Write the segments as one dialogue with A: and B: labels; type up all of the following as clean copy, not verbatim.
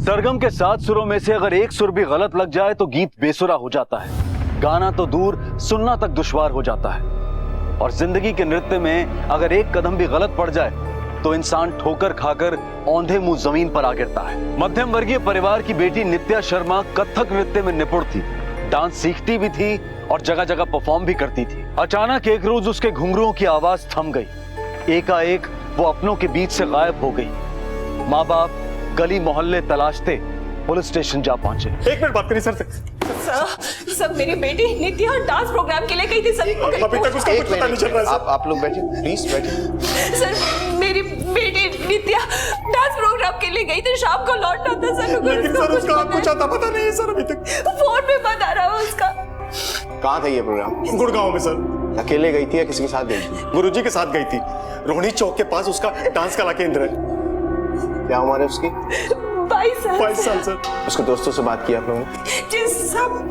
A: सरगम के 7 सुरों में से अगर एक सुर भी गलत लग जाए तो गीत बेसुरा हो जाता है, गाना तो दूर सुनना तक दुश्वार हो जाता है। और जिंदगी के नृत्य में अगर एक कदम भी गलत पड़ जाए तो इंसान ठोकर खाकर औंधे मुंह जमीन पर आ गिरता है। मध्यम वर्गीय परिवार की बेटी नित्या शर्मा कथक नृत्य में निपुण थी, डांस सीखती भी थी और जगह जगह परफॉर्म भी करती थी। अचानक एक रोज उसके घुंघरुओं की आवाज थम गई। एकाएक वो अपनों के बीच से गायब हो गई। माँ बाप गली मोहल्ले तलाशते पुलिस स्टेशन जा पहुंचे।
B: एक मिनट बात करिए सर।
C: सर मेरी बेटी नित्या डांस प्रोग्राम के लिए गई थी सर।
B: अभी तक उसका कुछ पता नहीं चल रहा है।
D: आप लोग बैठिए, प्लीज बैठिए।
C: सर मेरी बेटी नित्या डांस प्रोग्राम के लिए गई थी, शाम को लौटना था सर।
B: लेकिन सर उसका कुछ आता पता नहीं है सर अभी तक।
C: फोन पे बता रहा है उसका।
D: कहाँ था ये प्रोग्राम?
B: गुड़गांव में सर।
D: अकेले गई थी या किसी के साथ गई थी?
B: गुरुजी के साथ गई थी। रोहिणी चौक के पास उसका डांस कला केंद्र है।
D: क्या उम्र है उसकी?
C: 22
B: साल सर।
D: उसके दोस्तों से बात की आप लोगों ने?
C: जी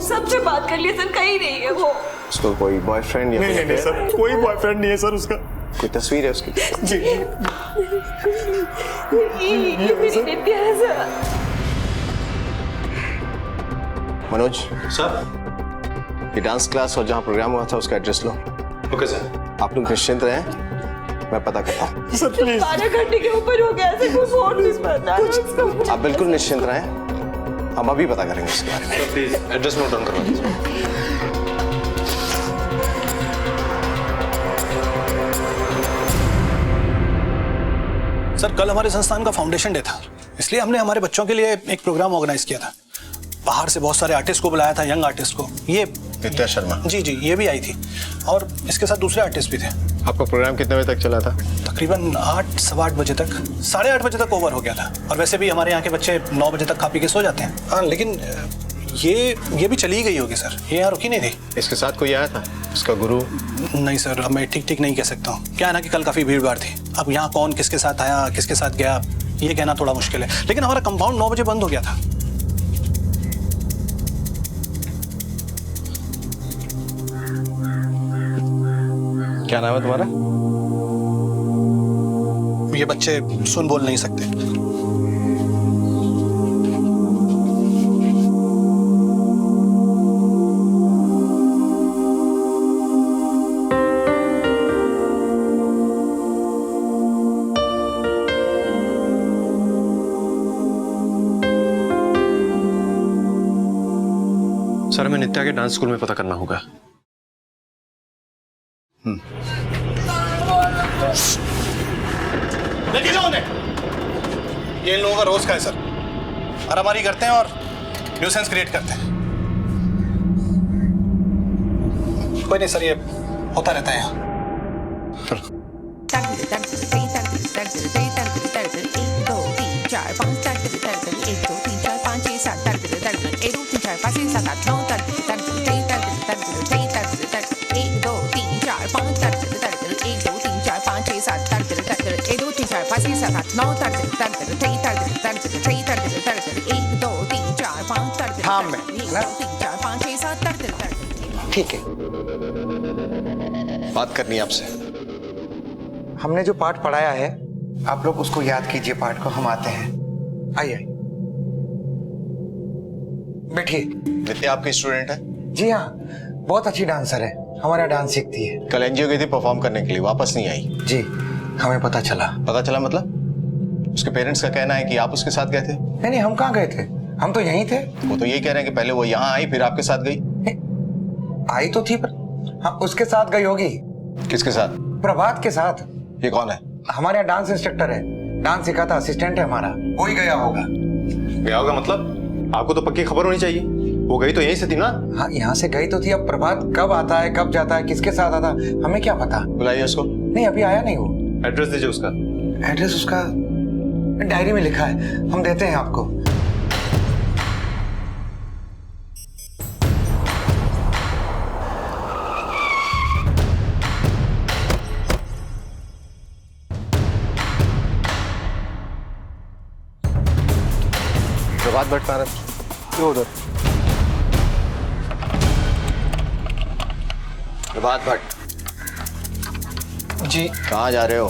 C: सबसे बात कर लिया सर, कहीं नहीं है वो।
D: उसको कोई बॉयफ्रेंड या
B: नहीं सर, कोई बॉयफ्रेंड नहीं है सर उसका।
D: कोई तस्वीर है उसकी?
B: जी
C: ये मेरी नित्या है सर।
D: मनोज
E: सर,
D: ये डांस क्लास और जहाँ प्रोग्राम हुआ था उसका एड्रेस लो।
E: Okay sir.
D: आप लोग निश्चिंत रहें, मैं पता करता हूँ।
B: Sir please.
C: 12 घंटे के ऊपर हो गया सर, कोई फोन नहीं बता रहा।
D: आप बिल्कुल निश्चिंत रहें, हम अभी पता करेंगे इसके बारे में।
E: Sir please address note down करवा दीजिए।
F: सर कल हमारे संस्थान का फाउंडेशन डे था, इसलिए हमने हमारे बच्चों के लिए एक प्रोग्राम ऑर्गेनाइज किया था। बाहर से बहुत सारे आर्टिस्ट को बुलाया था, यंग आर्टिस्ट को। ये
D: नित्या शर्मा?
F: जी ये भी आई थी और इसके साथ दूसरे आर्टिस्ट भी थे।
D: आपका प्रोग्राम कितने बजे तक चला था?
F: तकरीबन 8 सवा 8 बजे तक, 8:30 बजे तक ओवर हो गया था। और वैसे भी हमारे यहाँ के बच्चे 9 बजे तक खा पी के सो जाते हैं। हाँ लेकिन ये भी चली गई होगी सर, ये यहाँ रुकी नहीं थी।
D: इसके साथ कोई आया था, इसका गुरु?
F: नहीं सर, अब मैं ठीक नहीं कह सकता हूँ। क्या है ना कि कल काफी भीड़ भाड़ थी, अब यहाँ कौन किसके साथ आया किसके साथ गया ये कहना थोड़ा मुश्किल है। लेकिन हमारा कंपाउंड 9 बजे बंद हो गया था।
D: क्या नाम है तुम्हारा?
F: ये बच्चे सुन बोल नहीं सकते।
E: सर हमें नित्या के डांस स्कूल में पता करना होगा।
F: लेके जाओ उन्हें। ये इन लोगों का रोज का है सर, मारामारी करते हैं और न्यूसेंस क्रिएट करते हैं। कोई नहीं सर, ये होता रहता है यहाँ।
G: ठीक है,
D: बात करनी है आपसे।
G: हमने जो पाठ पढ़ाया है आप लोग उसको याद कीजिए। पाठ को हम आते हैं। आइए बैठिए।
D: नित्या आपकी स्टूडेंट है?
G: जी हाँ, बहुत अच्छी डांसर है, हमारा डांस सीखती है।
D: कल एनजीओ गई थी परफॉर्म करने के लिए, वापस नहीं आई।
G: जी हमें पता चला।
D: पता चला मतलब? उसके पेरेंट्स का कहना है कि आप उसके साथ गए थे।
G: नहीं, हम कहाँ गए थे, हम तो यहीं थे।
D: वो तो यही कह रहे हैं कि पहले वो यहाँ आई फिर आपके साथ गई।
G: आई तो थी पर हाँ, उसके साथ गई होगी।
D: किसके साथ?
G: प्रभात के साथ।
D: ये कौन है?
G: हमारे यहाँ डांस इंस्ट्रक्टर है, डांस सिखाता असिस्टेंट है हमारा, वो ही गया होगा।
E: गया होगा मतलब? आपको तो पक्की खबर होनी चाहिए, वो गई तो यहीं से थी ना?
G: हाँ यहाँ से गई तो थी, अब प्रभात कब आता है कब जाता है किसके साथ आता है हमें क्या पता।
D: बुलाइए उसको।
G: नहीं अभी आया नहीं वो।
E: एड्रेस दीजिए उसका।
G: एड्रेस उसका डायरी में लिखा है, हम देते हैं आपको।
D: प्रभात भट्ट कहाँ है? उधर। प्रभात भट्ट
H: जी।
D: कहाँ जा रहे हो?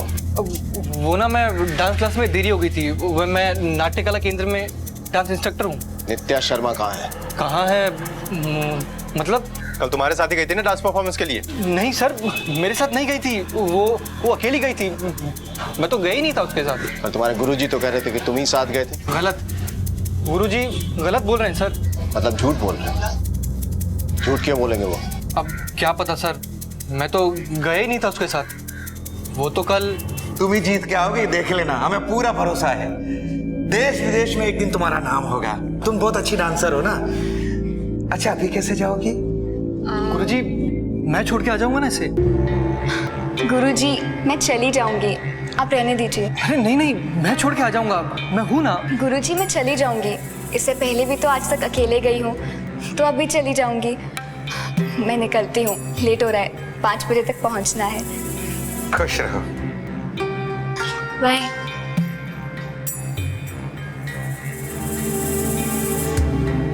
H: वो ना मैं डांस क्लास में देरी हो गई थी, वो मैं नाट्य कला केंद्र में। डांस इंस्ट्रक्टर हूँ।
D: नित्या शर्मा कहाँ है?
H: कहाँ है? मतलब
E: कल तुम्हारे साथ ही गई थी ना डांस परफॉर्मेंस के लिए?
H: नहीं सर, मेरे साथ नहीं गई थी, वो अकेली गई थी, मैं तो गया ही नहीं था उसके साथ।
D: और तुम्हारे गुरुजी तो कह रहे थे कि तुम ही साथ गए थे।
H: गलत, गुरुजी गलत बोल रहे हैं सर।
D: मतलब झूठ बोल रहे हैं? झूठ क्यों बोलेंगे वो?
H: अब क्या पता सर, मैं तो गया ही नहीं था उसके साथ। वो तो कल।
G: तुम ही जीत के आओगे, देख लेना, हमें पूरा भरोसा है। देश विदेश में एक दिन तुम्हारा नाम होगा। तुम बहुत अच्छी डांसर हो ना। अच्छा, अभी कैसे जाओगी?
H: गुरुजी मैं छोड़ के आ जाऊंगा ना इसे।
I: गुरुजी मैं चली जाऊंगी, आप रहने दीजिए।
H: अरे नहीं नहीं, मैं छोड़ के आ जाऊंगा, मैं हूं ना।
I: गुरुजी मैं चली जाऊंगी, इससे पहले भी तो आज तक अकेले गई हूँ, तो अब भी चली जाऊंगी। मैं निकलती हूँ, लेट हो रहा है, 5 बजे तक पहुँचना है।
G: खुश रहो।
I: बाय।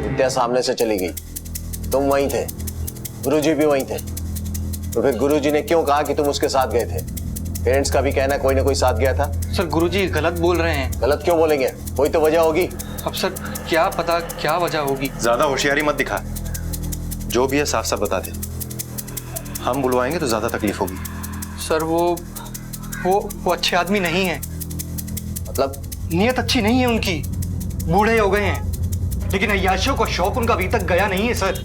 D: नित्या सामने से चली गई, तुम वहीं थे, गुरुजी भी वहीं थे, तो फिर गुरुजी ने क्यों कहा कि तुम उसके साथ गए थे? पेरेंट्स का भी कहना कोई ना कोई साथ गया था।
H: सर गुरुजी गलत बोल रहे हैं।
D: गलत क्यों बोलेंगे? कोई तो वजह होगी।
H: अब सर क्या पता क्या वजह होगी।
E: ज्यादा होशियारी मत दिखा, जो भी है साफ साफ बता दे, हम बुलवाएंगे तो ज्यादा तकलीफ होगी।
H: सर वो अच्छे आदमी नहीं है।
D: मतलब?
H: नीयत अच्छी नहीं है उनकी, बूढ़े हो गए हैं, लेकिन अय्याशियों का शौक उनका अभी तक गया नहीं है सर।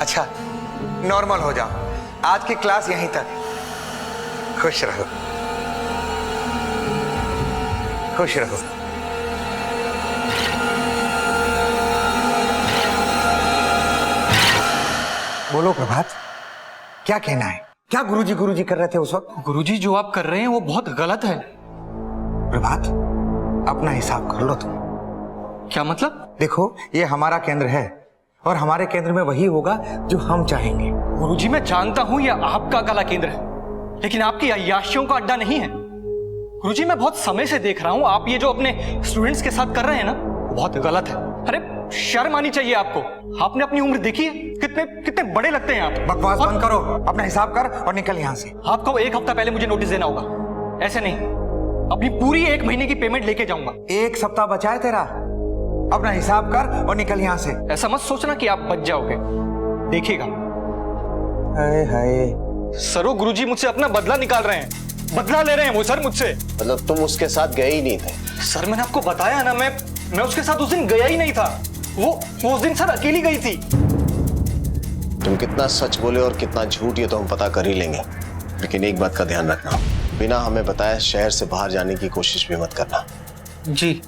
G: अच्छा, नॉर्मल हो जाओ, आज की क्लास यहीं तक। खुश रहो, खुश रहो। बोलो प्रभात, क्या कहना है? क्या गुरुजी कर रहे थे उस वक्त?
H: गुरुजी जो आप कर रहे हैं वो बहुत गलत है।
G: प्रभात, अपना हिसाब कर लो तुम।
H: क्या मतलब?
G: देखो, ये हमारा केंद्र है और हमारे केंद्र में वही होगा जो हम चाहेंगे।
H: गुरुजी मैं जानता हूं ये आपका कला केंद्र है, लेकिन आपकी अय्याशियों का अड्डा नहीं है। गुरुजी मैं बहुत समय से देख रहा हूं, आप ये जो अपने स्टूडेंट्स के साथ कर रहे हैं ना, बहुत गलत है। अरे शर्म आनी चाहिए आपको। आपने अपनी उम्र देखी है? कितने बड़े लगते हैं आप।
G: बकवास बंद करो, अपना हिसाब कर और निकल यहाँ से।
H: आपको 1 हफ्ता पहले मुझे नोटिस देना होगा, ऐसे नहीं। अपनी पूरी 1 महीने की पेमेंट लेके जाऊंगा।
G: 1 सप्ताह बचा है तेरा, अपना हिसाब कर और निकल यहाँ से।
H: ऐसा मत सोचना कि आप बच जाओगे, देखिएगा।
G: हाय हाय।
H: सर वो गुरुजी मुझसे अपना बदला निकाल रहे हैं, बदला ले रहे हैं वो सर मुझसे।
D: मतलब तुम उसके साथ गए ही नहीं थे?
H: सर मैंने आपको बताया ना, मैं उसके साथ उस दिन गया ही नहीं था। वो उस दिन सर अकेली गई थी।
D: तुम कितना सच बोले और कितना झूठ ये तो हम पता कर ही लेंगे, लेकिन एक बात का ध्यान रखना, बिना हमें बताए शहर से बाहर जाने की कोशिश भी मत करना।
H: जी।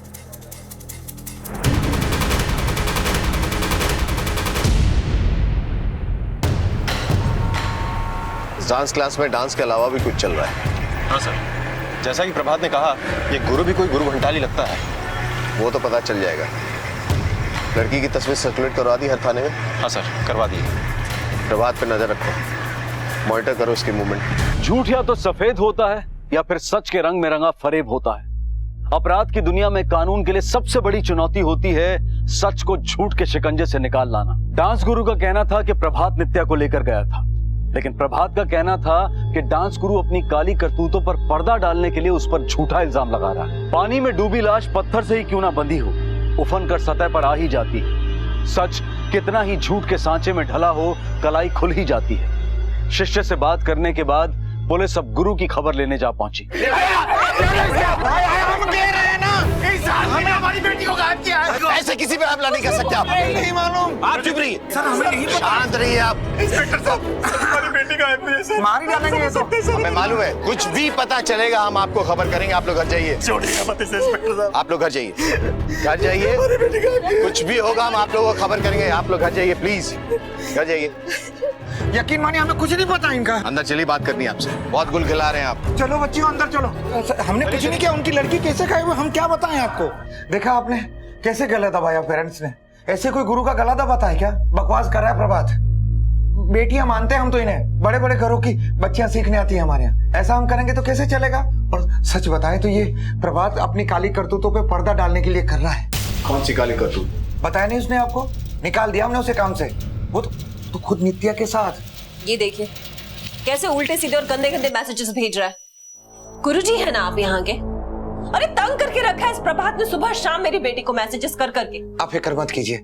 D: डांस क्लास में डांस के अलावा भी कुछ चल रहा है?
E: हाँ सर, जैसा कि प्रभात ने कहा, ये गुरु भी कोई गुरु घंटाली लगता है।
D: वो तो पता चल जाएगा। लड़की की तस्वीर सर्कुलेट करवा दी हर थाने में?
E: हाँ सर, करवा दी।
D: प्रभात पे नजर रखो, मॉनिटर करो उसकी मूवमेंट।
A: झूठ या तो सफेद होता है या फिर सच के रंग में रंगा फरेब होता है। अपराध की दुनिया में कानून के लिए सबसे बड़ी चुनौती होती है सच को झूठ के शिकंजे से निकाल लाना। डांस गुरु का कहना था कि प्रभात नित्या को लेकर गया था, लेकिन प्रभात का कहना था कि डांस गुरु अपनी काली करतूतों पर पर्दा डालने के लिए उस पर झूठा इल्जाम लगा रहा है। पानी में डूबी लाश पत्थर से ही क्यों ना बंधी हो, उफन कर सतह पर आ ही जाती है। सच कितना ही झूठ के सांचे में ढला हो, कलाई खुल ही जाती है। शिष्य से बात करने के बाद पुलिस अब गुरु की खबर लेने जा पहुंची।
G: हमने हमारी बेटी को गायब किया है।
D: ऐसे किसी पे हमला नहीं कर सकते आप।
G: नहीं मालूम।
D: आप चुप रहिए
G: सर, हमें नहीं पता।
D: शांत रहिए आप।
B: इंस्पेक्टर साहब, हमारी बेटी गायब हुई है सर।
G: मार ही डालेंगे ये तो।
D: हमें मालूम है, कुछ भी पता चलेगा हम आपको खबर करेंगे। आप लोग घर जाइए।
B: छोड़िएगा मत इसे इंस्पेक्टर साहब।
D: आप लोग घर जाइए, घर जाइए। कुछ भी होगा हम आप लोगों को खबर करेंगे। आप लोग घर जाइए प्लीज, घर जाइए।
G: यकीन मानिए हमें कुछ नहीं पता इनका।
D: अंदर चलिए, बात करनी है आपसे। बहुत गुल खिला रहे हैं आप।
G: चलो बच्चियों अंदर चलो। हमने कुछ नहीं किया। उनकी लड़की कैसे खाई हुई हम क्या बताएं आपको? देखा आपने कैसे गला दबाया पेरेंट्स ने। ऐसे कोई गुरु का गला दबाता है क्या? बकवास कर रहा है प्रभात। बेटियां मानते हैं हम तो इन्हें, बड़े बड़े घरों की बच्चियां सीखने आती है हमारे यहाँ। ऐसा हम करेंगे तो कैसे चलेगा? और सच बताएं तो ये प्रभात अपनी काली करतूतों पे पर्दा डालने के लिए कर रहा है।
B: कौन सी काली करतूत?
G: बताया नहीं उसने आपको? निकाल दिया हमने उसे काम से। वो तो खुद नित्या के साथ।
C: ये देखिए कैसे उल्टे सीधे और गंदे गंदे मैसेजेस भेज रहा है। गुरुजी है ना आप यहाँ के? अरे तंग करके रखा है इस प्रभात ने सुबह शाम मेरी बेटी को मैसेजेस कर करके।
G: आप फिक्र मत कीजिए,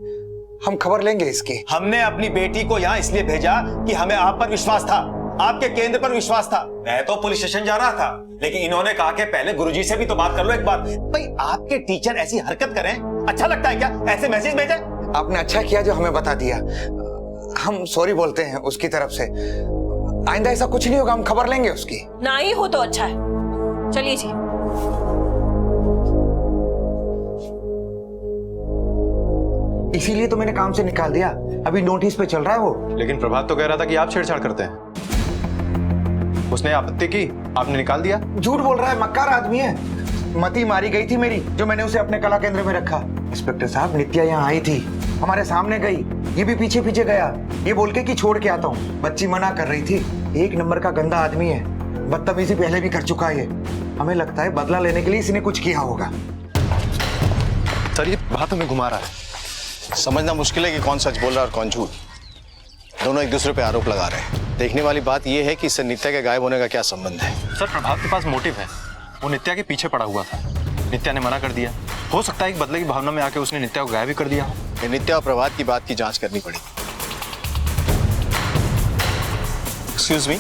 G: हम खबर लेंगे इसकी।
J: हमने अपनी बेटी को यहाँ इसलिए भेजा कि हमें आप पर विश्वास था, आपके केंद्र पर विश्वास था। मैं तो पुलिस स्टेशन जा रहा था, लेकिन इन्होंने कहा कि पहले गुरुजी से भी तो बात कर लो एक बार। भाई आपके टीचर ऐसी हरकत करें, अच्छा लगता है क्या? ऐसे मैसेज भेजे?
G: आपने अच्छा किया जो हमें बता दिया। हम सॉरी बोलते हैं उसकी तरफ से। आइंदा ऐसा कुछ नहीं होगा, हम खबर लेंगे उसकी।
C: ना ही हो तो अच्छा है। चलिए जी।
G: इसीलिए तो मैंने काम से निकाल दिया, अभी नोटिस पे चल रहा है वो।
E: लेकिन प्रभात तो कह रहा था कि आप छेड़छाड़ करते हैं। उसने आपत्ति की, आपने निकाल दिया।
G: झूठ बोल रहा है, मक्कार आदमी है। मती मारी गई थी मेरी, जो मैंने उसे अपने कला केंद्र में रखा। इंस्पेक्टर साहब, नित्या यहाँ आई थी, हमारे सामने गई, ये भी पीछे पीछे गया, ये बोल के कि छोड़ के आता हूँ। बच्ची मना कर रही थी। एक नंबर का गंदा आदमी है, बदतमीजी पहले भी कर चुका है। हमें लगता है बदला लेने के लिए इसने कुछ किया होगा।
E: सर ये बात हमें घुमा रहा है।
D: समझना मुश्किल है कि कौन सच बोल रहा है और कौन झूठ। दोनों एक दूसरे पे आरोप लगा रहे हैं। देखने वाली बात यह है कि इससे नित्या के गायब होने का क्या संबंध है।
E: सर प्रभात के पास मोटिव है, वो नित्या के पीछे पड़ा हुआ था। नित्या ने मना कर दिया, हो सकता है कि बदले की भावना में आके उसने नित्या को गायब भी कर दिया।
D: ये नित्या और प्रभात की बात की जांच करनी पड़ी। Excuse me,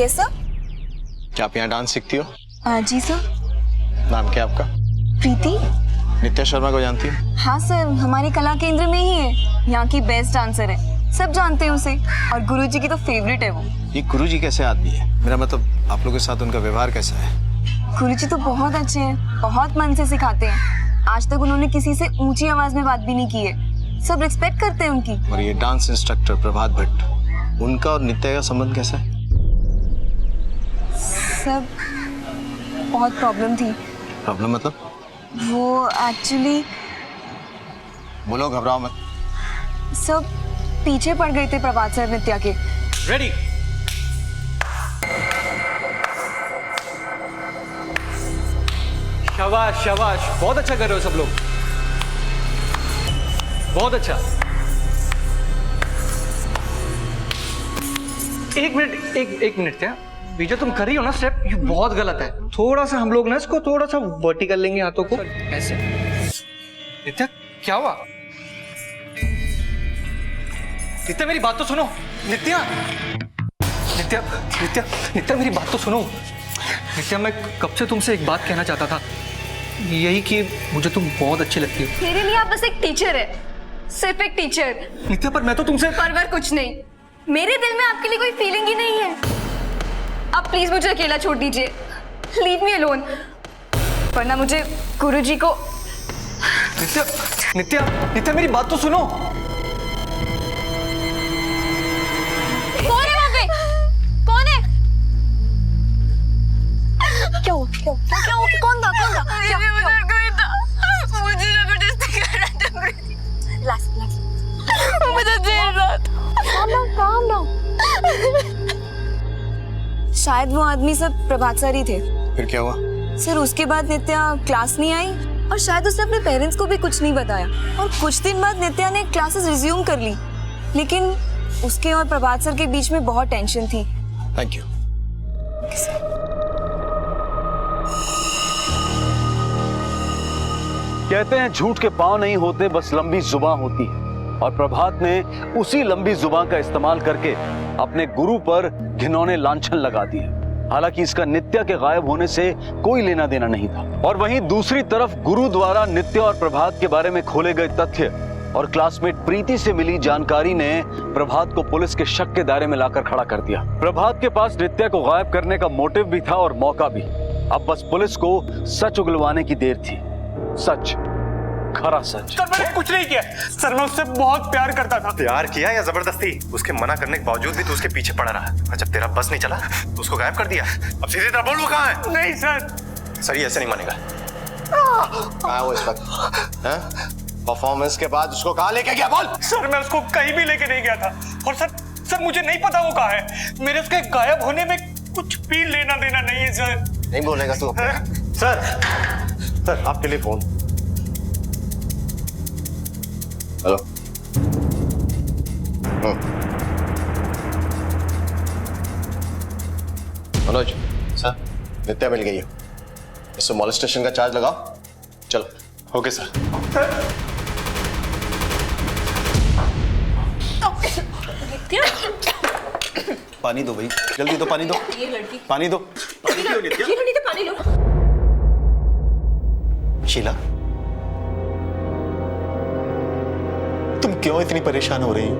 I: yes sir.
D: क्या आप यहाँ डांस सीखती हो?
I: जी सर।
D: नाम क्या आपका?
I: प्रीति।
D: नित्या शर्मा को जानती हो?
I: हाँ सर, हमारे कला केंद्र में ही है, यहाँ की बेस्ट डांसर है, सब जानते हैं उसे, और गुरुजी की तो फेवरेट है वो।
D: ये गुरुजी कैसे आदमी है? मेरा मतलब आप लोगों के साथ उनका व्यवहार कैसा है?
I: गुरुजी तो बहुत अच्छे हैं, बहुत मन से सिखाते हैं। आज तक उन्होंने किसी से ऊंची आवाज में बात भी नहीं की है, सब रिस्पेक्ट करते हैं उनकी।
D: और ये डांस इंस्ट्रक्टर प्रभात भट्ट, उनका और नित्या का संबंध कैसा है?
I: सब बहुत प्रॉब्लम थी।
D: प्रॉब्लम मतलब?
I: वो एक्चुअली
D: बोलो, घबराओ मत।
I: सब पीछे पड़ गए थे प्रभात सर नित्या के।
H: रेडी। शाबाश शाबाश, बहुत अच्छा कर रहे हो सब लोग, बहुत अच्छा। एक मिनट क्या, ये जो तुम कर रही हो ना स्टेप, ये बहुत गलत है। थोड़ा सा हम लोग ना इसको थोड़ा सा वर्टिकल लेंगे हाथों को ऐसे। नित्या क्या हुआ? नित्या मेरी बात तो सुनो। नित्या नित्या नित्या नित्या मेरी बात तो सुनो। नित्या मैं कब से तुमसे एक बात कहना चाहता था, यही कि मुझे तुम बहुत अच्छी लगती हो।
I: मेरे लिए आप बस एक टीचर है, सिर्फ एक टीचर।
H: नित्या पर मैं तो तुमसे
I: परवर कुछ नहीं, मेरे दिल में आपके लिए कोई फीलिंग ही नहीं है। आप प्लीज मुझे अकेला छोड़ दीजिए, लीव मी अलोन, वरना मुझे गुरुजी को।
H: नित्या नित्या नित्या मेरी बात तो सुनो।
I: कौन है वहाँ पे? कौन है? क्या हुआ? क्या हुआ? कौन था? क्या मुझे जबरदस्ती कर रहा था। रिलैक्स मुझे देर रात। Calm down. शायद वो आदमी सब प्रभात सर ही थे।
D: फिर क्या हुआ?
I: सर उसके बाद नित्या क्लास नहीं आई, और शायद उसने अपने पेरेंट्स को भी कुछ नहीं बताया, और कुछ दिन बाद नित्या ने क्लासेस रिज्यूम कर ली, लेकिन उसके और प्रभात सर के बीच में बहुत टेंशन थी।
D: Thank you.
A: कहते हैं झूठ के पांव नहीं होते, बस लंबी जुबान होती है। और प्रभात ने उसी लंबी जुबान का इस्तेमाल करके अपने गुरु पर घिनौने लांछन लगा दिए। हालांकि इसका नित्या के गायब होने से कोई लेना देना नहीं था। और वहीं दूसरी तरफ गुरु द्वारा नित्या और प्रभात के बारे में खोले गए तथ्य और क्लासमेट प्रीति से मिली जानकारी ने प्रभात को पुलिस के शक के दायरे में लाकर खड़ा कर दिया। प्रभात के पास नित्या को गायब करने का मोटिव भी था और मौका भी। अब बस पुलिस को सच उगलवाने की देर थी। सच, खरा सच।
J: सर मैंने कुछ नहीं किया सर, मैं उससे बहुत प्यार करता था।
E: प्यार किया या जबरदस्ती? उसके मना करने के बावजूद भी तो उसके पीछे पड़ा रहा, और जब तेरा बस नहीं चला तो उसको गायब कर दिया। अब सीधे तरह बोल, वो कहाँ है?
J: नहीं सर
E: ये ऐसे नहीं मानेगा।
D: कहाँ है वो इस वक्त? परफॉर्मेंस के बाद उसको कहाँ लेके गया? बोल।
J: सर मैं उसको कहीं भी लेके नहीं गया था, और सर मुझे नहीं पता वो कहाँ है। मेरे उसके गायब होने में कुछ भी लेना देना नहीं है सर।
D: नहीं बोलेगा तू?
B: सर सर आपके लिए फोन।
D: हेलो। मनोज
E: सर।
D: नित्या मिल गई है, इससे मॉलेस्टेशन का चार्ज लगाओ। चलो।
E: Okay sir.
C: नित्या,
J: पानी दो भाई, जल्दी दो, पानी दो,
C: ये लड़की,
J: पानी दो। पानी पियो नित्या।
C: ये लो नित्या, पानी लो।
J: शीला, तुम क्यों इतनी परेशान हो रही हो?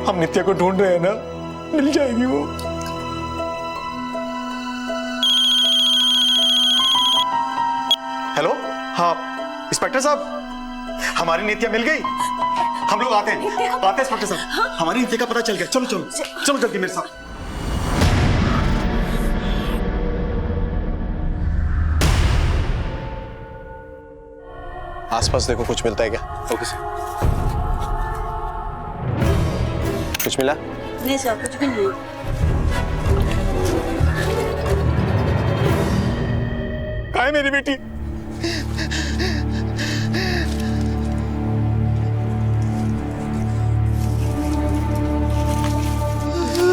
J: हम नित्या को ढूंढ रहे हैं ना, मिल जाएगी वो। हेलो, हाँ इंस्पेक्टर साहब, हमारी नित्या मिल गई। हम लोग आते हैं इंस्पेक्टर साहब। हमारी नित्या का पता चल गया। चलो चलो चलो जल्दी मेरे साथ।
D: आसपास देखो, कुछ मिलता है क्या?
E: Okay sir.
D: कुछ मिला?
C: नहीं सर, कुछ भी नहीं।
J: कहाँ है मेरी बेटी?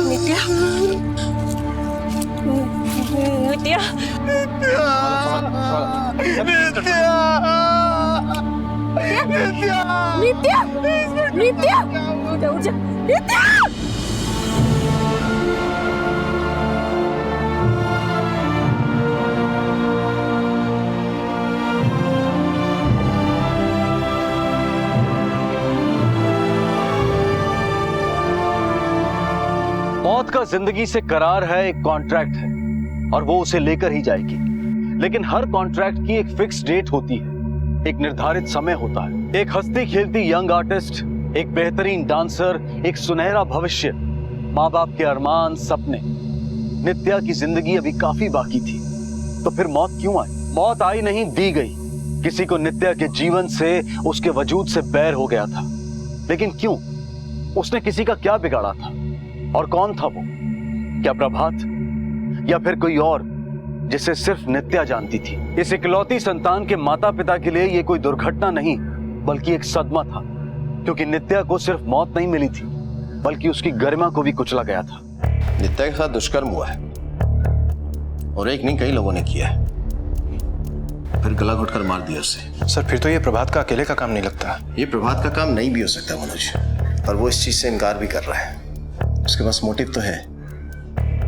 C: नित्या, नित्या, नित्या, नित्या, नित्या, उठ जा, नित्या।
A: मौत का जिंदगी से करार है, एक कॉन्ट्रैक्ट है और वो उसे लेकर ही जाएगी। लेकिन हर कॉन्ट्रैक्ट की एक फिक्स डेट होती है, एक निर्धारित समय होता है। एक हंसती खेलती यंग आर्टिस्ट, एक बेहतरीन डांसर, एक सुनहरा भविष्य, माँ बाप के अरमान, सपने। नित्या की जिंदगी अभी काफी बाकी थी, तो फिर मौत क्यों आई? मौत आई नहीं, दी गई। किसी को नित्या के जीवन से, उसके वजूद से बैर हो गया था, लेकिन क्यों? उसने किसी का क्या बिगाड़ा था? और कौन था वो? क्या प्रभात या फिर कोई और जिसे सिर्फ नित्या जानती थी? इस इकलौती संतान के माता पिता के लिए ये कोई दुर्घटना नहीं बल्कि एक सदमा था, क्योंकि नित्या को सिर्फ मौत नहीं मिली थी बल्कि उसकी गरिमा को भी कुचला गया था।
D: नित्या के साथ दुष्कर्म हुआ है और एक नहीं, कई लोगों ने किया है, फिर गला घोटकर मार दिया उसे।
E: सर फिर तो ये प्रभात का अकेले का काम नहीं लगता।
D: ये प्रभात का काम नहीं भी हो सकता मनोज, और वो इस चीज से इनकार भी कर रहा है। उसके पास मोटिव तो है,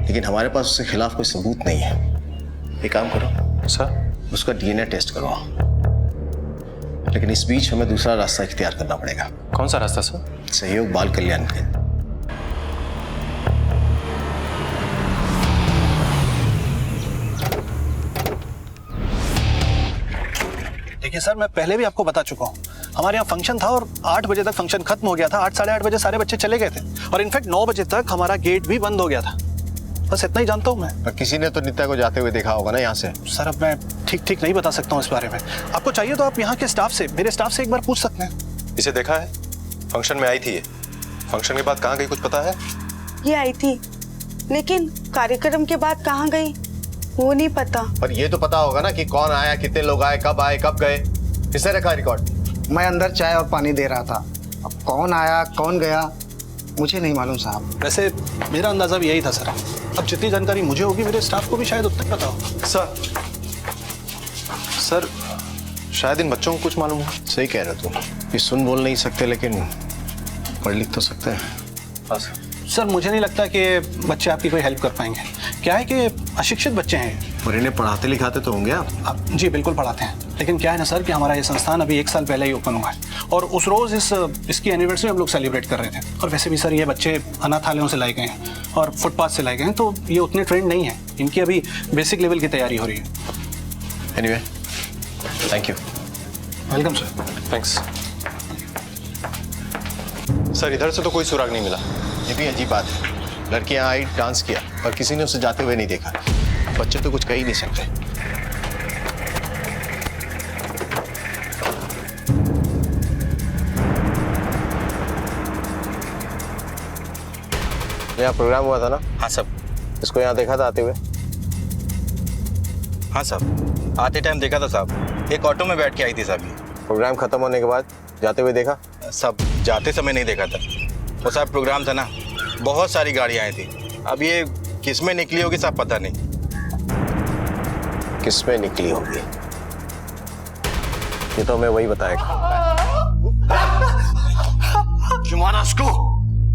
D: लेकिन हमारे पास उसके खिलाफ कोई सबूत नहीं है। एक काम करो
E: सर,
D: उसका डीएनए टेस्ट करवाओ, लेकिन इस बीच हमें दूसरा रास्ता इख्तियार करना पड़ेगा।
E: कौन सा रास्ता सर?
D: सहयोग बाल कल्याण के।
F: देखिए सर, मैं पहले भी आपको बता चुका हूँ, हमारे यहाँ फंक्शन था और 8 बजे तक फंक्शन खत्म हो गया था। 8 साढ़े 8 बजे सारे बच्चे चले गए थे और इनफैक्ट 9 बजे तक हमारा गेट भी बंद हो गया था। बस इतना ही जानता हूँ मैं।
D: पर किसी ने तो नित्या को जाते हुए देखा होगा ना यहाँ से।
F: सर अब मैं ठीक नहीं बता सकता हूँ इस बारे में। आपको चाहिए तो आप यहाँ के स्टाफ से, मेरे स्टाफ से एक बार पूछ सकते हैं।
E: इसे देखा है? फंक्शन में आई थी ये। फंक्शन के बाद कहाँ गई कुछ पता है?
K: ये आई थी, लेकिन कार्यक्रम के बाद कहाँ गई वो नहीं पता।
D: पर ये तो पता होगा ना कि कौन आया, कितने लोग आए, कब गए। किसने रखा रिकॉर्ड?
G: मैं अंदर चाय और पानी दे रहा था, अब कौन आया कौन गया मुझे नहीं मालूम साहब।
F: वैसे मेरा अंदाजा भी यही था सर। अब जितनी जानकारी मुझे होगी मेरे स्टाफ को भी शायद उतना पता होगा।
E: सर शायद इन बच्चों को कुछ मालूम हो।
D: सही कह रहे हो तुम, ये सुन बोल नहीं सकते लेकिन पढ़ लिख तो सकते हैं।
E: हाँ सर।
F: सर मुझे नहीं लगता कि बच्चे आपकी कोई हेल्प कर पाएंगे। क्या है कि अशिक्षित बच्चे हैं।
D: और इन्हें पढ़ाते लिखाते तो होंगे आप?
F: जी बिल्कुल पढ़ाते हैं, लेकिन क्या है ना सर कि हमारा ये संस्थान अभी 1 साल पहले ही ओपन हुआ है और उस रोज इसकी एनिवर्सरी हम लोग सेलिब्रेट कर रहे थे। और वैसे भी सर ये बच्चे अनाथालयों से लाए गए हैं और फुटपाथ से लाए गए हैं, तो ये उतने ट्रेंड नहीं है। इनकी अभी बेसिक लेवल की तैयारी हो रही है।
D: Anyway thank you.
F: Welcome sir.
E: Thanks. Sir इधर से तो कोई सुराग नहीं मिला।
D: ये भी अजीब बात है, लड़की यहाँ आई, डांस किया और किसी ने उसे जाते हुए नहीं देखा। बच्चे तो कुछ कह ही नहीं सकते। यहाँ प्रोग्राम हुआ था ना?
E: हाँ सब।
D: इसको यहाँ देखा था आते हुए?
E: हाँ साहब, आते टाइम देखा था साहब, एक ऑटो में बैठ के आई थी साहब।
D: प्रोग्राम खत्म होने के बाद जाते हुए देखा?
E: सब जाते समय नहीं देखा था। वो साहब प्रोग्राम था ना, बहुत सारी गाड़ियाँ आई थी। अब ये किस में निकली होगी साहब पता नहीं।
D: किस में निकली होगी ये तो हमें वही बताएगा।
E: क्यों मारा उसको?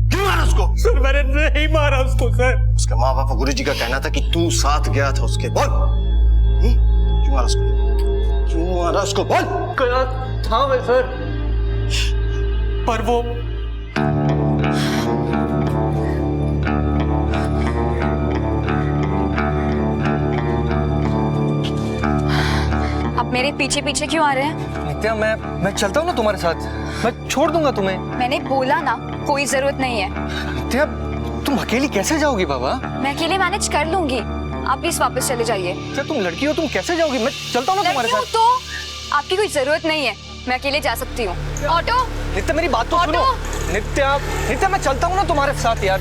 E: क्यों मारा उसको?
H: सर मैंने नहीं मारा उसको सर।
E: उसके माँ बाप गुरुजी का कहना था कि तू साथ गया था उसके। बोल क्यों मारा उसको? क्यों मारा उसको? बोल।
H: गया था मैं सर, पर वो
I: आप मेरे पीछे पीछे क्यों आ रहे हैं?
H: नित्या मैं चलता हूँ ना तुम्हारे साथ, मैं छोड़ दूंगा तुम्हें।
I: मैंने बोला ना कोई जरूरत नहीं है।
H: नित्या तुम अकेली कैसे जाओगी बाबा?
I: मैं अकेले मैनेज कर लूंगी, आप प्लीज वापस चले जाइए।
H: क्या तुम लड़की हो, तुम कैसे जाओगी? मैं चलता हूँ ना तुम्हारे साथ।
I: तो आपकी कोई जरूरत नहीं है, मैं अकेले जा सकती हूँ। ऑटो
H: नित्या मेरी बात तो सुनो। नित्या मैं चलता हूँ ना तुम्हारे साथ यार।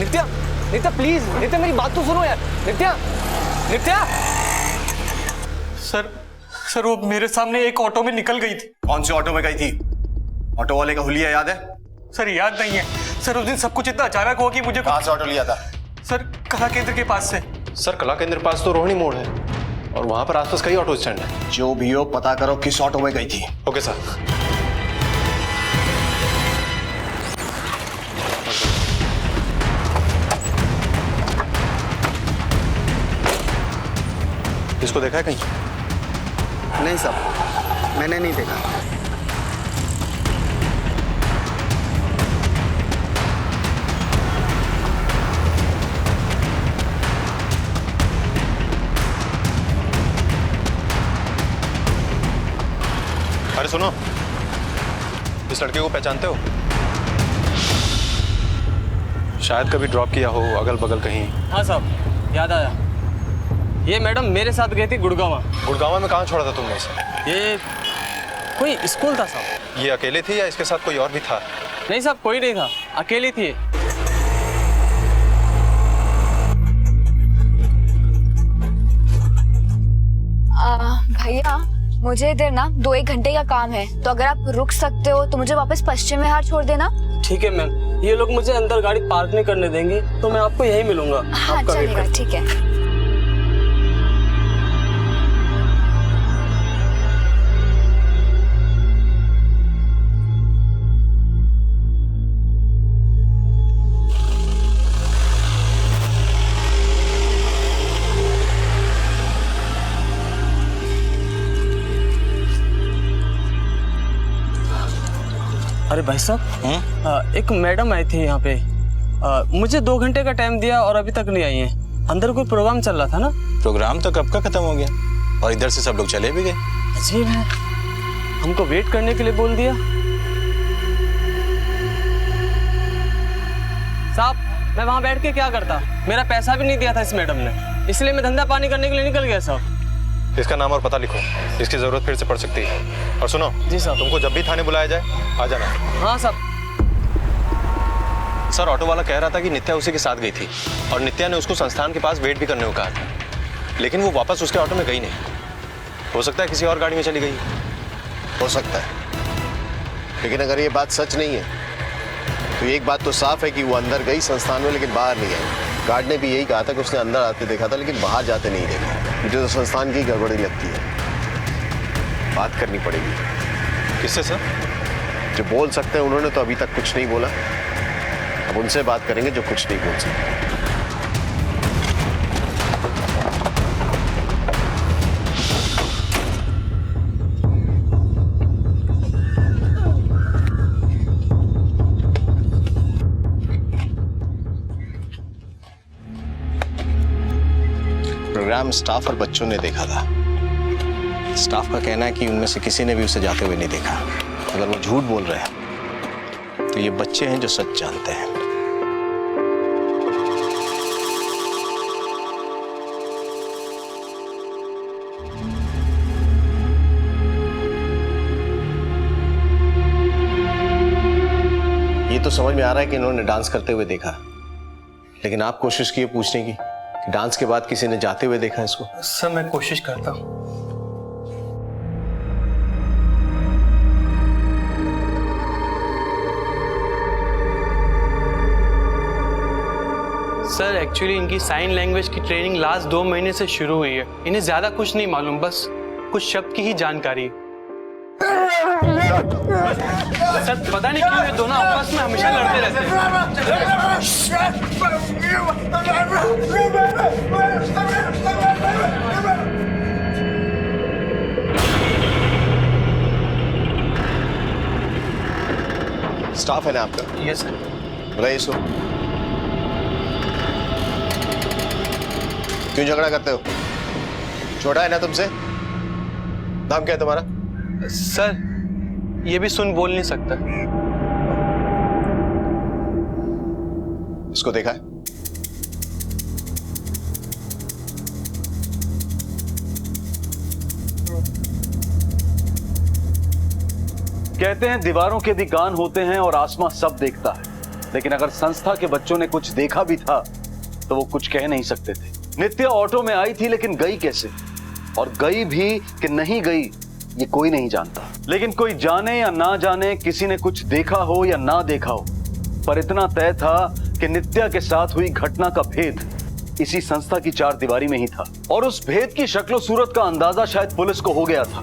H: नित्या प्लीज, नित्या मेरी बात तो सुनो यार। नित्या सर वो मेरे सामने एक ऑटो में निकल गई थी।
E: कौन से ऑटो में गई थी? ऑटो वाले का हुलिया याद है?
H: सर याद नहीं है सर, उस दिन सब कुछ इतना अचानक हुआ कि मुझे
E: कहाँ से ऑटो लिया था?
H: सर कला केंद्र के पास से।
E: सर कला केंद्र पास तो रोहिणी मोड़ है और वहां पर आसपास कई ऑटो स्टैंड है। जो भी हो पता करो किस ऑटो में गई थी। Okay sir. इसको देखा है कहीं?
G: नहीं साहब, मैंने नहीं देखा।
E: अरे सुनो, इस लड़के को पहचानते हो? शायद कभी ड्रॉप किया हो अगल बगल कहीं।
H: हाँ साहब याद आया, ये मैडम मेरे साथ गई थी गुड़गांव।
E: गुड़गांव में कहाँ छोड़ा था तुमने इसे?
H: ये कोई स्कूल था साहब।
E: ये अकेले थी या इसके साथ कोई और भी था?
H: नहीं साहब कोई नहीं था, अकेली थी।
I: भैया मुझे इधर ना 2-1 घंटे का काम है, तो अगर आप रुक सकते हो तो मुझे वापस पश्चिम विहार छोड़ देना।
H: ठीक है मैम, ये लोग मुझे अंदर गाड़ी पार्क नहीं करने देंगे तो मैं आपको यहीं मिलूंगा।
I: हाँ चलेगा, ठीक है।
H: अरे भाई साहब, एक मैडम आई थी यहाँ पे, मुझे 2 घंटे का टाइम दिया और अभी तक नहीं आई है। अंदर कोई प्रोग्राम चल रहा था ना।
E: प्रोग्राम तो कब का खत्म हो गया और इधर से सब लोग चले भी गए।
H: अजीब है, हमको वेट करने के लिए बोल दिया। साहब मैं वहाँ बैठ के क्या करता, मेरा पैसा भी नहीं दिया था इस मैडम ने, इसलिए मैं धंधा पानी करने के लिए निकल गया साहब।
E: इसका नाम और पता लिखो, इसकी जरूरत फिर से पड़ सकती है। और सुनो
H: जी साहब,
E: तुमको जब भी थाने बुलाया जाए आ जाना।
H: हाँ साहब।
E: सर ऑटो वाला कह रहा था कि नित्या उसी के साथ गई थी और नित्या ने उसको संस्थान के पास वेट भी करने को कहा था, लेकिन वो वापस उसके ऑटो में गई नहीं। हो सकता है किसी और गाड़ी में चली गई।
D: हो सकता है, लेकिन अगर ये बात सच नहीं है तो एक बात तो साफ है कि वो अंदर गई संस्थान में लेकिन बाहर नहीं आई। गार्ड ने भी यही कहा था कि उसने अंदर आते देखा था लेकिन बाहर जाते नहीं देखा। मुझे तो संस्थान की गड़बड़ी लगती है, बात करनी पड़ेगी।
E: किससे सर?
D: जो बोल सकते हैं उन्होंने तो अभी तक कुछ नहीं बोला, अब उनसे बात करेंगे जो कुछ नहीं बोल सकते। प्रोग्राम स्टाफ और बच्चों ने देखा था। स्टाफ का कहना है कि उनमें से किसी ने भी उसे जाते हुए नहीं देखा। अगर वो झूठ बोल रहे हैं तो ये बच्चे हैं जो सच जानते हैं। ये तो समझ में आ रहा है कि इन्होंने डांस करते हुए देखा, लेकिन आप कोशिश किए पूछने की कि डांस के बाद किसी ने जाते हुए देखा इसको?
H: सर मैं कोशिश करता हूँ। सर एक्चुअली इनकी साइन लैंग्वेज की ट्रेनिंग लास्ट 2 महीने से शुरू हुई है। इन्हें ज्यादा कुछ नहीं मालूम, बस कुछ शब्द की ही जानकारी है। सर पता नहीं क्यों ये दोनों आपस में हमेशा लड़ते रहते हैं।
D: स्टाफ है ना आपका?
H: Yes sir.
D: बुलाइए इसको। क्यों झगड़ा करते हो? छोटा है ना तुमसे? नाम क्या है तुम्हारा?
H: सर ये भी सुन बोल नहीं सकता।
D: इसको देखा है?
A: कहते हैं दीवारों के भी कान होते हैं और आसमां सब देखता है, लेकिन अगर संस्था के बच्चों ने कुछ देखा भी था तो वो कुछ कह नहीं सकते थे। नित्या ऑटो में आई थी, लेकिन गई कैसे, और गई भी कि नहीं गई ये कोई नहीं जानता। लेकिन कोई जाने या ना जाने, किसी ने कुछ देखा हो या ना देखा हो, पर इतना तय था कि नित्या के साथ हुई घटना का भेद इसी संस्था की 4 दीवारी में ही था। और उस भेद की शक्लो सूरत का अंदाजा शायद पुलिस को हो गया था।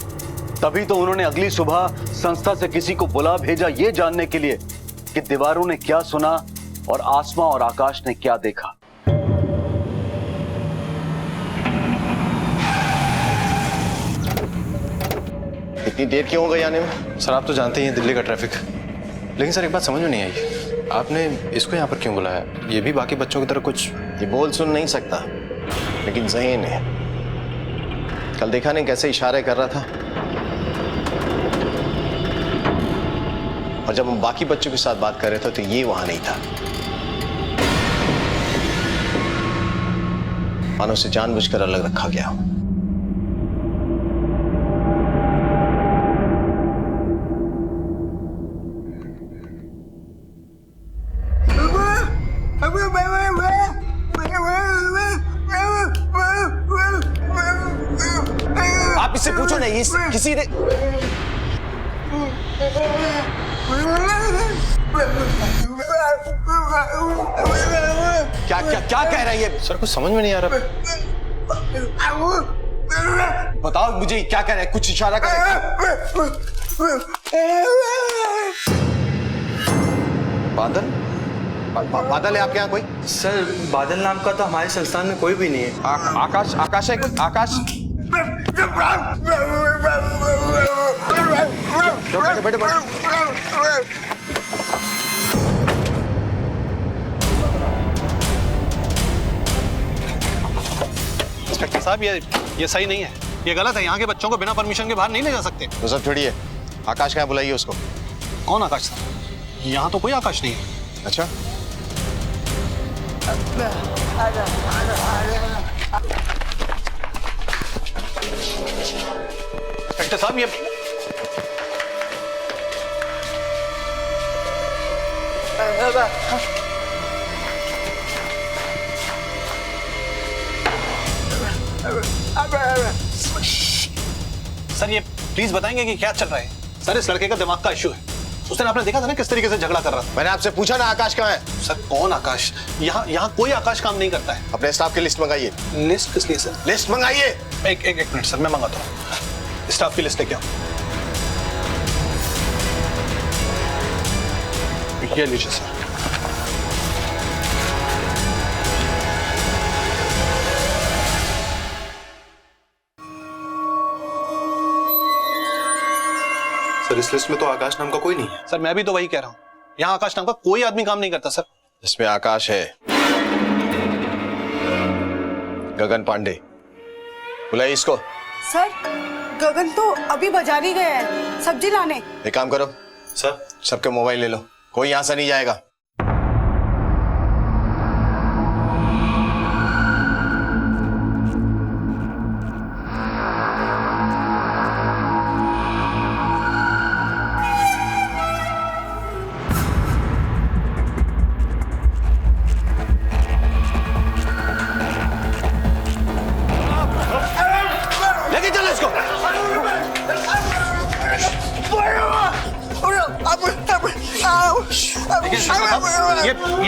A: तभी तो उन्होंने अगली सुबह संस्था से किसी को बुला भेजा ये जानने के लिए कि दीवारों ने क्या सुना और आसमां और आकाश ने क्या देखा।
D: इतनी देर क्यों हो गई आने में?
E: सर आप तो जानते ही हैं दिल्ली का ट्रैफिक। लेकिन सर एक बात समझ में नहीं आई, आपने इसको यहाँ पर क्यों बुलाया? ये भी बाकी बच्चों की तरह कुछ
D: ये बोल सुन नहीं सकता, लेकिन ज़हीन है। कल देखा नहीं कैसे इशारे कर रहा था, और जब हम बाकी बच्चों के साथ बात कर रहे थे तो ये वहां नहीं था। मानो उसे जानबूझकर अलग रखा गया। आप इससे पूछो ना, ये किसी ने क्या क्या क्या कह रहा है ये?
E: सर कुछ समझ में नहीं आ रहा।
D: बताओ मुझे क्या कह रहा है, कुछ इशारा कर। बादल? बादल है आपके यहाँ कोई?
H: सर बादल नाम का तो हमारे संस्थान में कोई भी नहीं है।
D: आकाश? आकाश है कोई? आकाश? बैठे बैठे।
F: इंस्पेक्टर साहब ये सही नहीं है, ये गलत है। यहाँ के बच्चों को बिना परमिशन के बाहर नहीं ले जा सकते।
D: तो सब छोड़िए, आकाश कहाँ? बुलाइए उसको।
F: कौन आकाश साहब? यहाँ तो कोई आकाश नहीं है।
D: अच्छा,
F: इंस्पेक्टर साहब ये सर ये प्लीज बताएंगे कि क्या चल रहा है? सर इस लड़के का दिमाग का इश्यू है। उस दिन आपने देखा था ना किस तरीके से झगड़ा कर रहा था।
D: मैंने आपसे पूछा ना आकाश कहाँ है?
F: सर कौन आकाश? यहाँ कोई आकाश काम नहीं करता है।
D: अपने स्टाफ की लिस्ट मंगाइए।
F: लिस्ट किस लिए सर?
D: लिस्ट मंगाइए।
F: एक मिनट सर, मैं मंगाता हूँ। स्टाफ की लिस्ट लेके आओ। ये लीजिए सर।
E: सर इस लिस्ट में तो आकाश नाम का कोई नहीं है।
F: सर मैं भी तो वही कह रहा हूँ, यहाँ आकाश नाम का कोई आदमी काम नहीं करता सर।
D: इसमें आकाश है, गगन पांडे। बुलाइए इसको।
K: सर गगन तो अभी बाजार ही गया है सब्जी लाने।
D: एक काम करो
E: सर,
D: सबके मोबाइल ले लो, कोई यहां से नहीं जाएगा।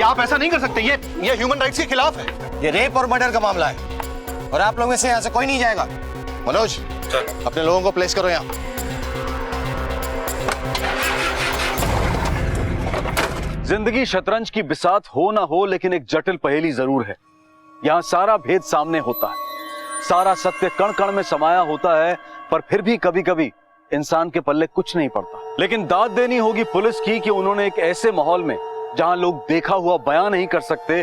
J: आप ऐसा नहीं कर सकते, ये ह्यूमन राइट्स के खिलाफ है। ये रेप और मर्डर का मामला है और आप लोगों में से यहाँ से कोई नहीं जाएगा।
D: मनोज, अपने लोगों को प्लेस करो यहाँ।
A: जिंदगी शतरंज की बिसात हो ना हो, लेकिन एक जटिल पहेली जरूर है। यहाँ सारा भेद सामने होता है, सारा सत्य कण कण में समाया होता है, पर फिर भी कभी कभी इंसान के पल्ले कुछ नहीं पड़ता। लेकिन दाद देनी होगी पुलिस की कि उन्होंने एक ऐसे माहौल में जहां लोग देखा हुआ बयां नहीं कर सकते,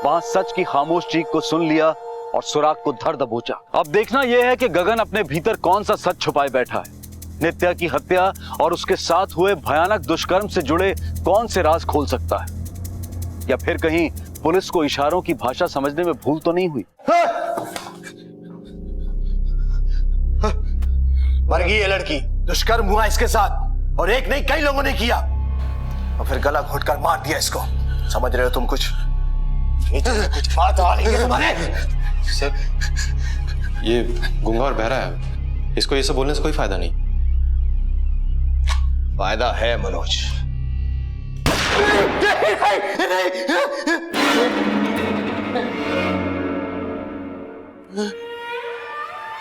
A: वहां सच की खामोश चीख को सुन लिया और सुराग को धर दबोचा। अब देखना यह है कि गगन अपने भीतर कौन सा सच छुपाए बैठा है। नित्या की हत्या और उसके साथ हुए भयानक दुष्कर्म से जुड़े कौन से राज खोल सकता है, या फिर कहीं पुलिस को इशारों की भाषा समझने में भूल तो नहीं हुई।
J: मर गई ये लड़की, दुष्कर्म हुआ इसके साथ और एक नहीं कई लोगों ने किया और फिर गला घोटकर मार दिया इसको। समझ रहे हो तुम कुछ? कुछ बात आ रही है तुम्हारे?
E: सर, ये गूंगा और बहरा है, इसको ये सब बोलने से कोई फायदा नहीं।
J: फायदा है मनोज।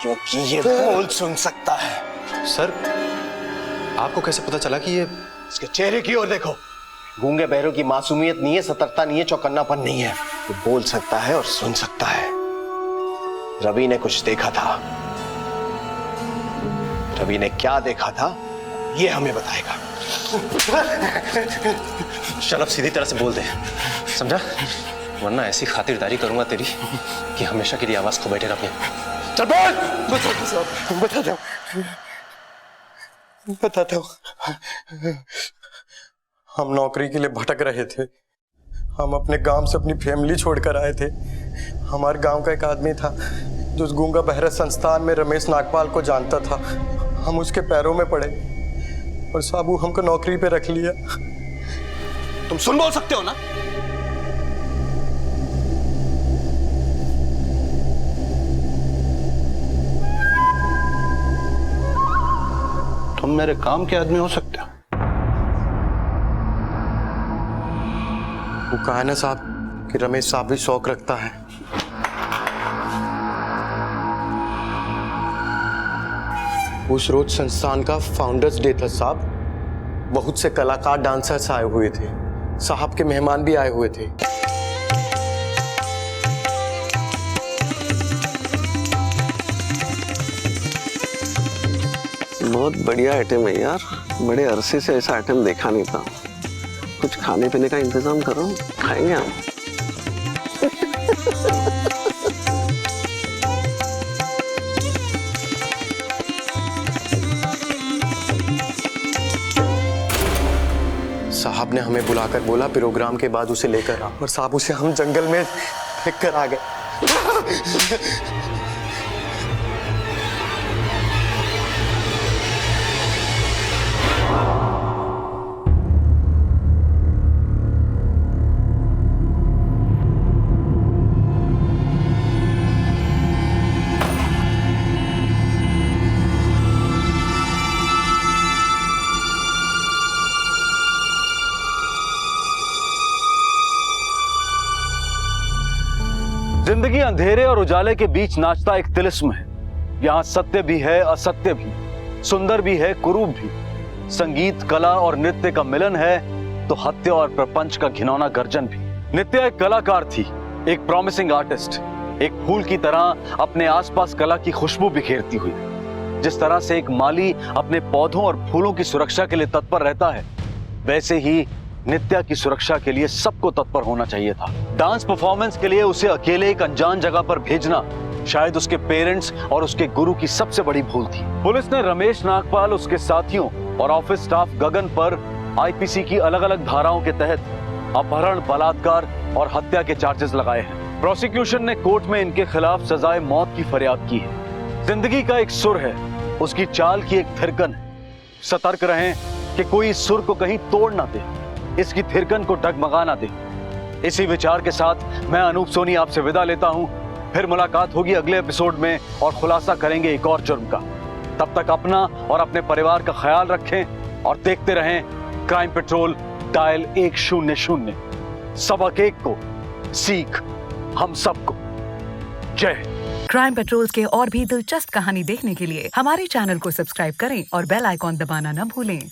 J: क्योंकि ये बोल सुन सकता है।
E: सर, आपको कैसे पता चला कि ये?
J: इसके चेहरे की ओर देखो। गूंगे बहरों की मासूमियत नहीं है, सतर्कता नहीं है, चौकन्नापन नहीं है। वो बोल सकता है और सुन सकता है। रवि ने कुछ देखा था। रवि ने क्या देखा था ये हमें बताएगा।
E: चल अब सीधी तरह से बोल दे, समझा? वरना ऐसी खातिरदारी करूंगा तेरी कि हमेशा के लिए आवाज खो बैठेगा अपनी।
J: चल बोल। बताता हूँ। हम नौकरी के लिए भटक रहे थे। हम अपने गांव से अपनी फैमिली छोड़कर आए थे। हमारे गांव का एक आदमी था जो उस गूंगा बहरा संस्थान में रमेश नागपाल को जानता था। हम उसके पैरों में पड़े और साबू हमको नौकरी पे रख लिया।
F: तुम सुन बोल सकते हो ना? तुम मेरे काम के आदमी हो सकते हो।
J: वो कहा है ना साहब कि रमेश साहब भी शौक रखता है। उस रोज संस्थान का फाउंडर्स डे था साहब। बहुत से कलाकार, डांसर्स आए हुए थे। साहब के मेहमान भी आए हुए थे।
L: बहुत बढ़िया आइटम है यार, बड़े अरसे से ऐसा आइटम देखा नहीं था। कुछ खाने पीने का इंतजाम करो, खाएंगे हम।
J: साहब ने हमें बुलाकर बोला प्रोग्राम के बाद उसे लेकर आ, और साहब उसे हम जंगल में फेंक कर आ गए।
A: जिंदगी अंधेरे और उजाले के बीच नाचता एक तिलिस्म है। यहाँ सत्य भी है, असत्य भी, सुंदर भी है, कुरूप भी। संगीत, कला और नृत्य का मिलन है तो हत्या और प्रपंच का घिनौना गर्जन भी। नित्या एक कलाकार थी, एक प्रॉमिसिंग आर्टिस्ट, एक फूल की तरह अपने आसपास कला की खुशबू बिखेरती हुई। जिस तरह से एक माली अपने पौधों और फूलों की सुरक्षा के लिए तत्पर रहता है, वैसे ही नित्या की सुरक्षा के लिए सबको तत्पर होना चाहिए था। डांस परफॉर्मेंस के लिए उसे अकेले एक अनजान जगह पर भेजना शायद उसके पेरेंट्स और उसके गुरु की सबसे बड़ी भूल थी। पुलिस ने रमेश नागपाल, उसके साथियों और ऑफिस स्टाफ गगन पर आईपीसी की अलग अलग धाराओं के तहत अपहरण, बलात्कार और हत्या के चार्जेस लगाए हैं। प्रोसिक्यूशन ने कोर्ट में इनके खिलाफ सजाए मौत की फरियाद की है। जिंदगी का एक सुर है, उसकी चाल की एक थिरकन है। सतर्क रहें कि कोई इस सुर को कहीं तोड़ ना दे, इसकी थिरकन को डगमगा ना दे। इसी विचार के साथ मैं अनूप सोनी आपसे विदा लेता हूं। फिर मुलाकात होगी अगले एपिसोड में और खुलासा करेंगे एक और जुर्म का। तब तक अपना और अपने परिवार का ख्याल रखें और देखते रहें क्राइम पेट्रोल डायल 100। सबक एक को, सीख हम सबको। जय हिंद।
M: क्राइम पेट्रोल्स के और भी दिलचस्प कहानी देखने के लिए हमारे चैनल को सब्सक्राइब करें और बेल आइकॉन दबाना न भूलें।